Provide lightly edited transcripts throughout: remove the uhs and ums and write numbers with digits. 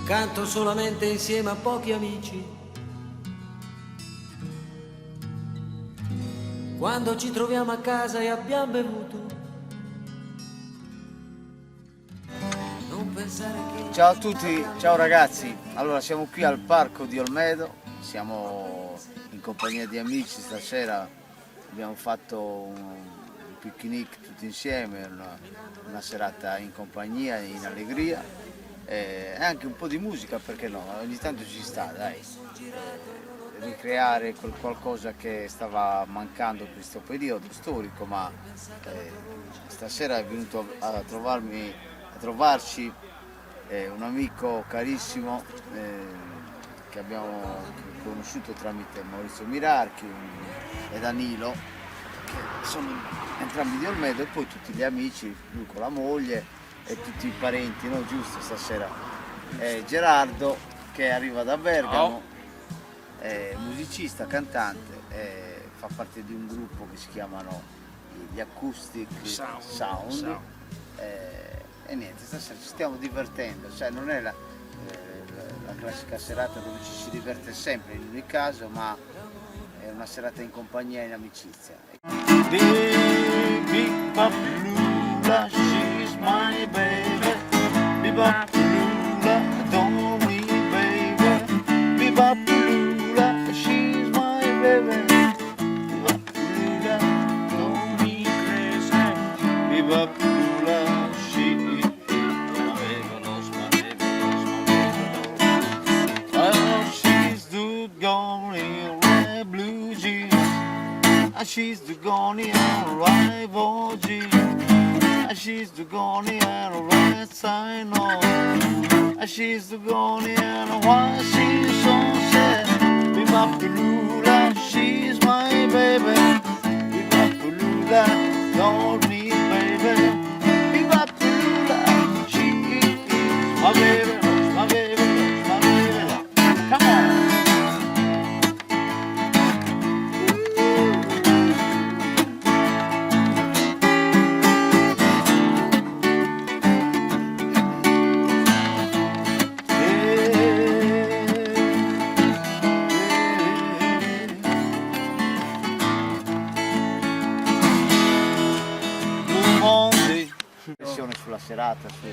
canto solamente insieme a pochi amici. Quando ci troviamo a casa e abbiamo bevuto, non pensare che... Ciao a tutti, ciao ragazzi. Allora siamo qui al parco di Olmedo, siamo in compagnia di amici stasera, abbiamo fatto un picnic tutti insieme, una serata in compagnia, in allegria. E anche un po' di musica, perché no? Ogni tanto ci sta, dai, ricreare qualcosa che stava mancando in questo periodo storico, ma stasera è venuto a trovarci un amico carissimo che abbiamo conosciuto tramite Maurizio Mirarchi e Danilo, che sono entrambi di Olmedo, e poi tutti gli amici, lui con la moglie e tutti i parenti, no? Giusto, stasera. Gerardo, che arriva da Bergamo, è musicista, cantante, fa parte di un gruppo che si chiamano gli Acoustic Sound. E niente, stasera ci stiamo divertendo, cioè non è la classica serata dove ci si diverte sempre in ogni caso, ma è una serata in compagnia e in amicizia. She's my baby, Bebopalula, don't me baby, Bebopalula, she's my baby, Bebopalula, don't me crazy, Bebopalula, she's oh, she's the gone red blue jeans, she's the gone rival jeans. She's the goni and a red sign on. She's the goni and a white she's so sad. Bebopalula, she's my baby. Bebopalula, don't need baby. Bebopalula, she is my baby, my baby, my baby. Come on. Sulla serata, su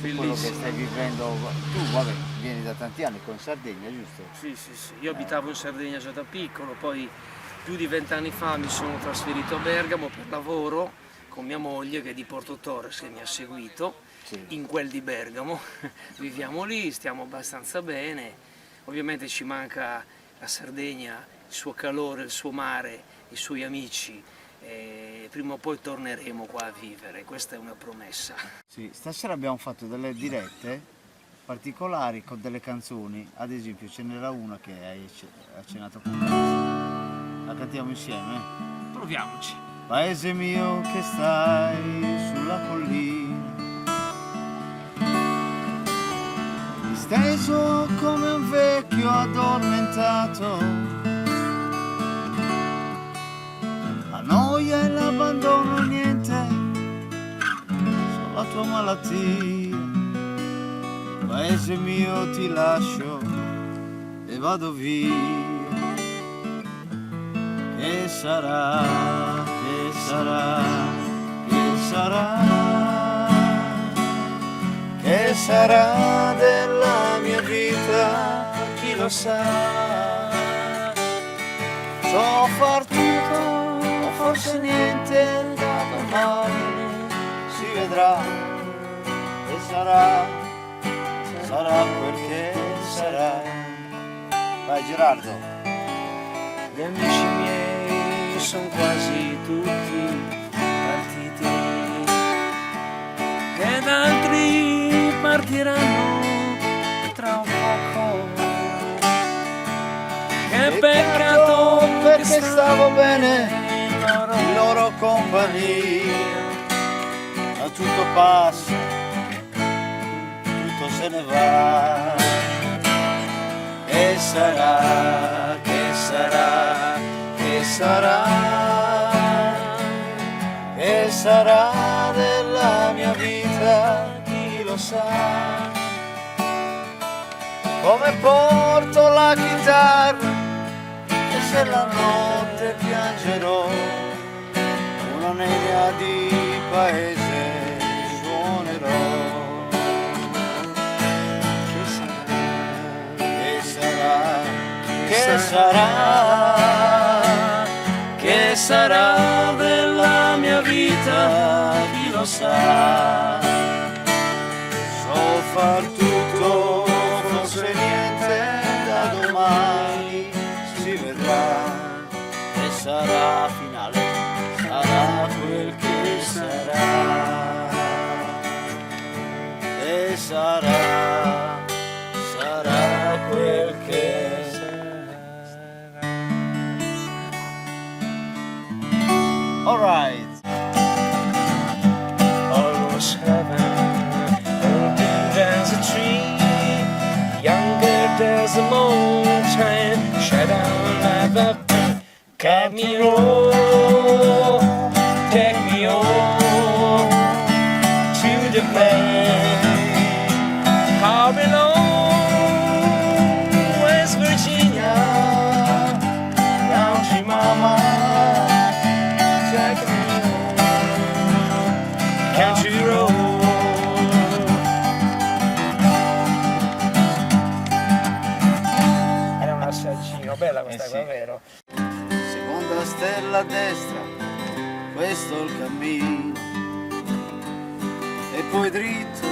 quello che stai vivendo. Tu vabbè, vieni da tanti anni con Sardegna, giusto? Sì, io abitavo in Sardegna già da piccolo, poi più di 20 anni fa mi sono trasferito a Bergamo per lavoro con mia moglie, che è di Porto Torres, che mi ha seguito, sì, in quel di Bergamo. Viviamo lì, stiamo abbastanza bene, ovviamente ci manca la Sardegna, il suo calore, il suo mare, i suoi amici. E prima o poi torneremo qua a vivere, questa è una promessa. Sì, stasera abbiamo fatto delle dirette particolari con delle canzoni, ad esempio ce n'era una che hai accennato con me, la cantiamo insieme? Proviamoci. Paese mio che stai sulla collina, disteso come un vecchio addormentato, noia e l'abbandono, niente, solo la tua malattia. Paese mio ti lascio e vado via. Che sarà, che sarà, che sarà, che sarà della mia vita, chi lo sa. So far tutto, forse niente da domani, si vedrà e sarà quel che sarà. Vai Gerardo. Gli amici miei sono quasi tutti partiti ed altri partiranno tra un poco. Che peccato perché stavo bene in loro compagnia, ma tutto passa, tutto se ne va. E sarà, che sarà, che sarà, che sarà della mia vita, chi lo sa. come porto la chitarra e se la notte piangerò una nenia di paese suonerò. Che sarà della mia vita, chi lo sa. So far tutto, forse niente, da domani si vedrà. E sarà finale, sarà quel che sarà. E sarà quel che sarà. All right. Almost heaven, older as a tree, younger as a mountain, shadow like a cut me roll, take me on to the place I belong, West Virginia, country mama, take me on, country road. Era un assaggino, bella questa sì. qua, vero? Seconda stella a destra, questo è il cammino, e poi dritto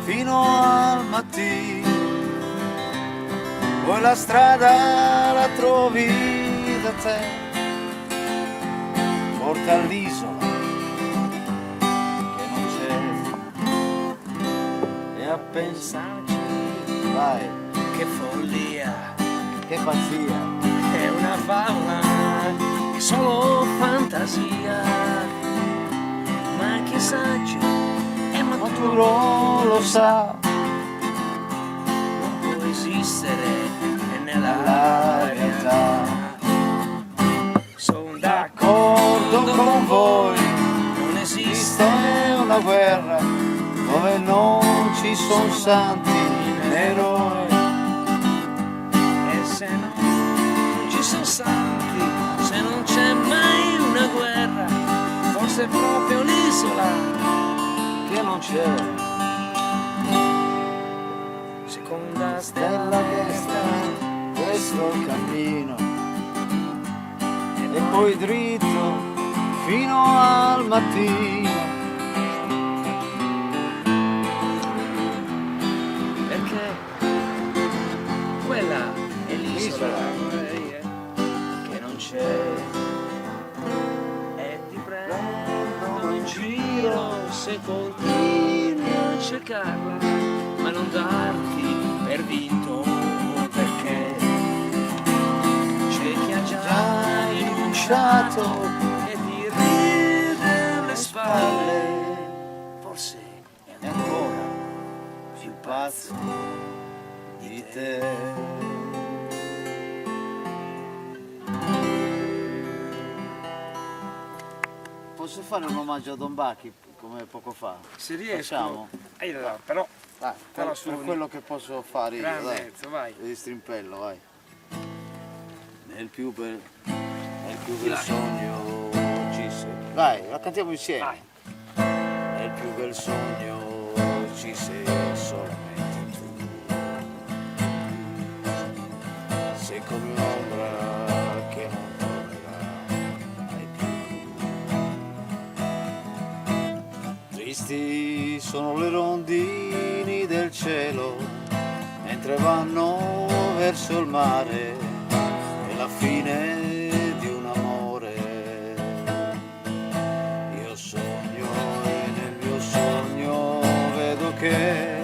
fino al mattino, poi la strada la trovi da te, porta all'isola che non c'è, e a pensarci, vai, Che follia, che pazzia. è una favola, è solo fantasia, ma che saggio è maturo, Lo sa, non può esistere nella la realtà. realtà. Sono D'accordo con voi, non esiste esiste una guerra dove non ci sono santi né eroi. e se non ci sono santi, se non c'è mai una guerra, forse è proprio l'isola Che non c'è seconda stella stella a destra, questo è il cammino, e poi dritto fino al mattino. perché quella è l'isola che non c'è e ti prendono in giro se continui a cercarla, ma non darti per vinto, perché c'è chi ha già rinunciato e ti ride alle spalle, forse è ancora più pazzo Di te. Posso fare un omaggio a Don Bacchi come poco fa? se riesco. Facciamo? Però Dai, Però per suoni. quello che posso fare io, dai. grandezza, vai. Di strimpello, vai. Nel più bel Vai. sogno ci sei. Vai, la cantiamo insieme. Vai. Nel più bel sogno ci sei solamente tu. Sei come un'ombra che non tornerà mai più. Tristi sono le rondini del cielo mentre vanno verso il mare, è la fine di un amore. Io sogno e nel mio sogno vedo che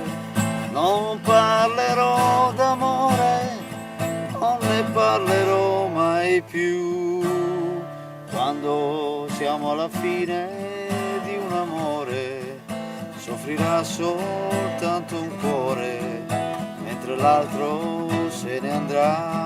non parlerò d'amore, non ne parlerò mai più. Quando siamo alla fine di un amore, soffrirà soltanto un cuore, mentre l'altro se ne andrà.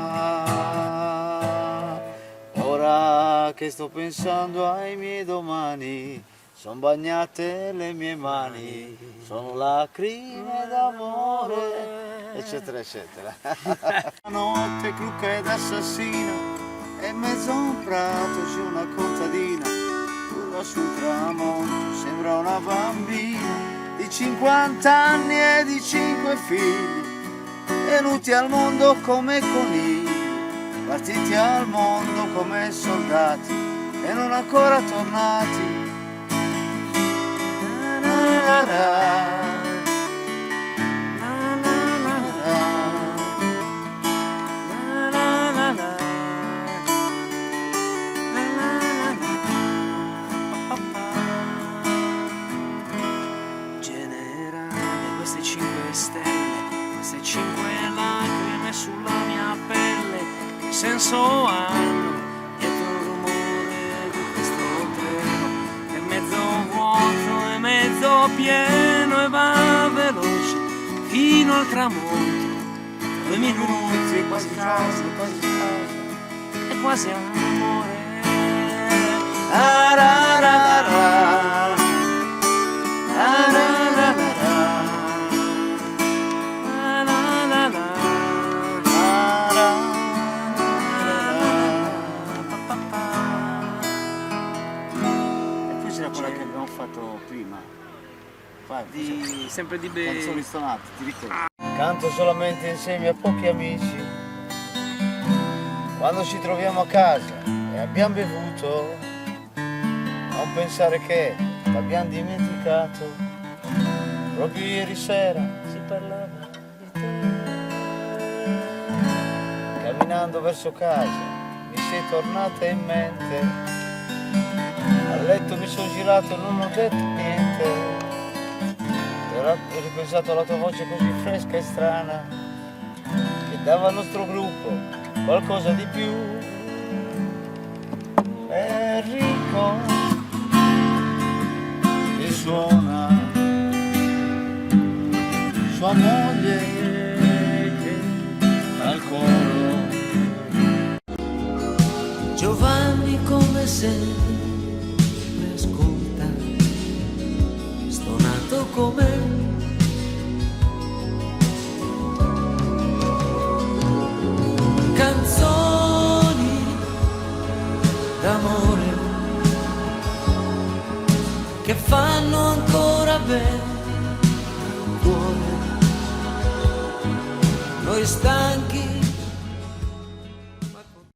Ora che sto pensando ai miei domani, son bagnate le mie mani, sono lacrime d'amore. eccetera eccetera. La notte crucca ed assassina e in mezzo a un prato c'è una contadina, curva sul tramonto sembra una bambina di 50 anni e di 5 figli, venuti al mondo come conigli, partiti al mondo come soldati e non ancora tornati. La, la, la. Queste 5 stelle, queste 5 lacrime sulla mia pelle, che senso hanno dietro il rumore di questo treno? È mezzo vuoto, è mezzo pieno e va veloce fino al tramonto. 2 minuti, quasi casa, è quasi amore. C'era quella che abbiamo fatto prima, Sempre di canzoni stonate, ti ricordi? Canto solamente insieme a pochi amici, quando ci troviamo a casa e abbiamo bevuto, non pensare che l'abbiamo dimenticato, proprio ieri sera si parlava di te. Camminando verso casa mi sei tornata in mente, a letto mi sono girato e non ho detto niente, ho ripensato alla tua voce così fresca e strana, che dava al nostro gruppo qualcosa di più. Enrico che suona, sua moglie che al coro, Giovanni come sempre ascolta, stonato come canzoni d'amore che fanno ancora bene al cuore. Noi stanchi